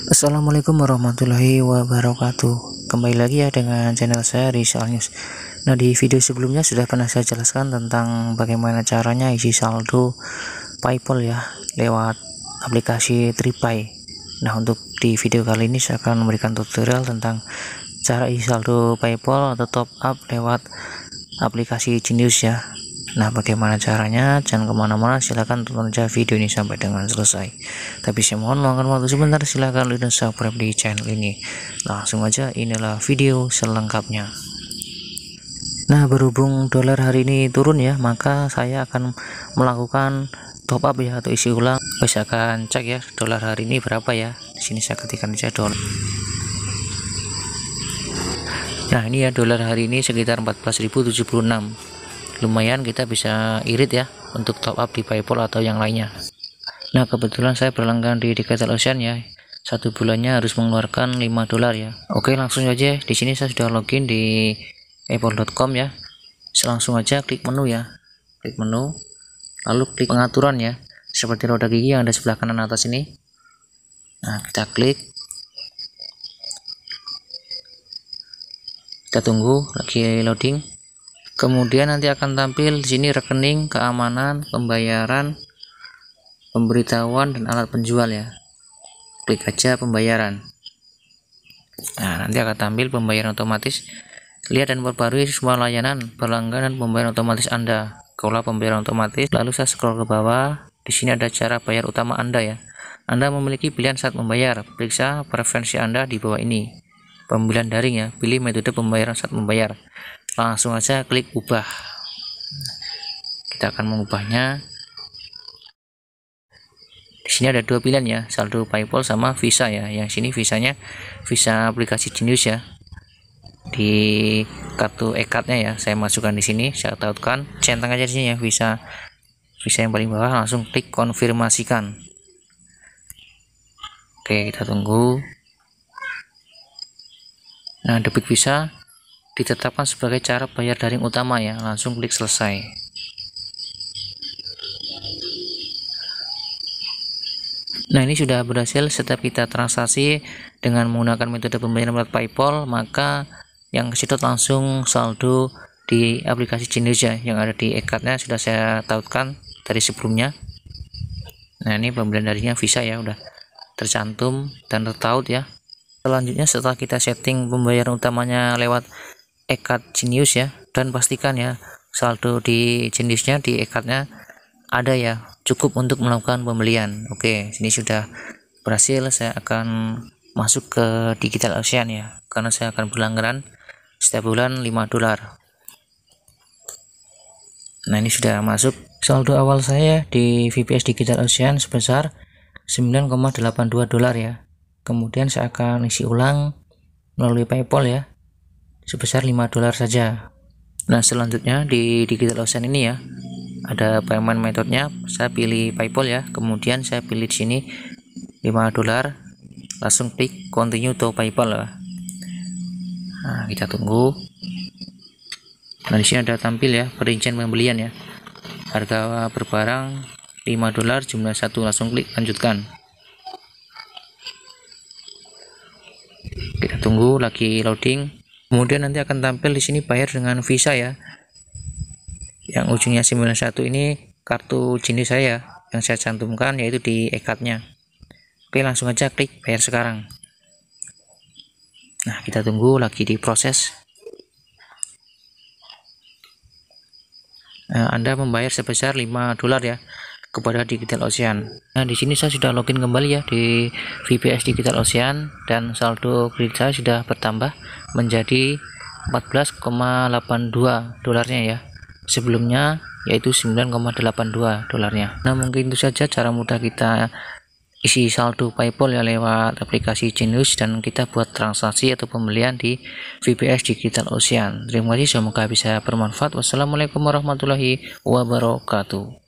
Assalamualaikum warahmatullahi wabarakatuh. Kembali lagi ya dengan channel saya Rizal News. Nah, di video sebelumnya sudah pernah saya jelaskan tentang bagaimana caranya isi saldo PayPal ya lewat aplikasi Tripay. Nah, untuk di video kali ini saya akan memberikan tutorial tentang cara isi saldo PayPal atau top up lewat aplikasi Genius ya. Nah, bagaimana caranya? Jangan kemana-mana, silahkan tonton aja video ini sampai dengan selesai. Tapi saya mohon luangkan waktu sebentar, silahkan like dan subscribe di channel ini. Langsung aja, inilah video selengkapnya. Nah, berhubung dolar hari ini turun ya, maka saya akan melakukan top up ya atau isi ulang. Saya akan cek ya dolar hari ini berapa ya. Di sini saya ketikkan aja dolar. Nah, ini ya dolar hari ini sekitar 14.076. Lumayan kita bisa irit ya untuk top up di PayPal atau yang lainnya. Nah, kebetulan saya berlangganan di Digital Ocean ya. Satu bulannya harus mengeluarkan $5 ya. Oke, langsung aja. Di sini saya sudah login di paypal.com ya. Langsung aja klik menu ya. Klik menu, lalu klik pengaturan ya. Seperti roda gigi yang ada sebelah kanan atas ini. Nah, kita klik. Kita tunggu lagi loading. Kemudian nanti akan tampil di sini rekening, keamanan, pembayaran, pemberitahuan, dan alat penjual ya. Klik aja pembayaran. Nah, nanti akan tampil pembayaran otomatis. Lihat dan perbarui semua layanan berlangganan pembayaran otomatis Anda. Kelola pembayaran otomatis. Lalu saya scroll ke bawah. Di sini ada cara bayar utama Anda ya. Anda memiliki pilihan saat membayar. Periksa preferensi Anda di bawah ini. Pembelian daring ya. Pilih metode pembayaran saat membayar. Langsung aja klik ubah. Kita akan mengubahnya. Di sini ada dua pilihan ya, saldo PayPal sama Visa ya. Yang sini visanya Visa aplikasi Genius ya. Di kartu e-cardnya ya, saya masukkan di sini, saya tautkan, centang aja di sini ya, Visa yang paling bawah, langsung klik konfirmasikan. Oke, kita tunggu. Nah, debit Visa ditetapkan sebagai cara bayar daring utama ya, langsung klik selesai. Nah, ini sudah berhasil. Setiap kita transaksi dengan menggunakan metode pembayaran melalui PayPal, maka yang kesedot langsung saldo di aplikasi Genius ya, yang ada di e-cardnya sudah saya tautkan dari sebelumnya. Nah, ini pembelian darinya Visa ya, udah tercantum dan tertaut ya. Selanjutnya setelah kita setting pembayaran utamanya lewat e-card Genius ya, dan pastikan ya saldo di Geniusnya di e-cardnya ada ya, cukup untuk melakukan pembelian. Oke, sini sudah berhasil. Saya akan masuk ke Digital Ocean ya, karena saya akan berlangganan setiap bulan $5. Nah, ini sudah masuk. Saldo awal saya di VPS Digital Ocean sebesar $9,82 ya. Kemudian saya akan isi ulang melalui PayPal ya, sebesar $5 saja. Nah, selanjutnya di Digital Ocean ini ya, ada payment metodenya. Saya pilih PayPal ya, kemudian saya pilih di sini $5, langsung klik continue to PayPal ya. Nah, kita tunggu. Nah, di sini ada tampil ya perincian pembelian ya. Harga per barang $5, jumlah 1, langsung klik lanjutkan. Kita tunggu lagi loading. Kemudian nanti akan tampil di sini bayar dengan Visa ya. Yang ujungnya 91 ini kartu Genius saya yang saya cantumkan, yaitu di e-cardnya. Oke, langsung aja klik bayar sekarang. Nah, kita tunggu lagi diproses. Nah, Anda membayar sebesar $5 ya kepada Digital Ocean. Nah, di sini saya sudah login kembali ya di VPS Digital Ocean, dan saldo kredit saya sudah bertambah menjadi $14,82 ya. Sebelumnya yaitu $9,82. Nah, mungkin itu saja cara mudah kita isi saldo PayPal ya lewat aplikasi Genius, dan kita buat transaksi atau pembelian di VPS Digital Ocean. Terima kasih, semoga bisa bermanfaat. Wassalamualaikum warahmatullahi wabarakatuh.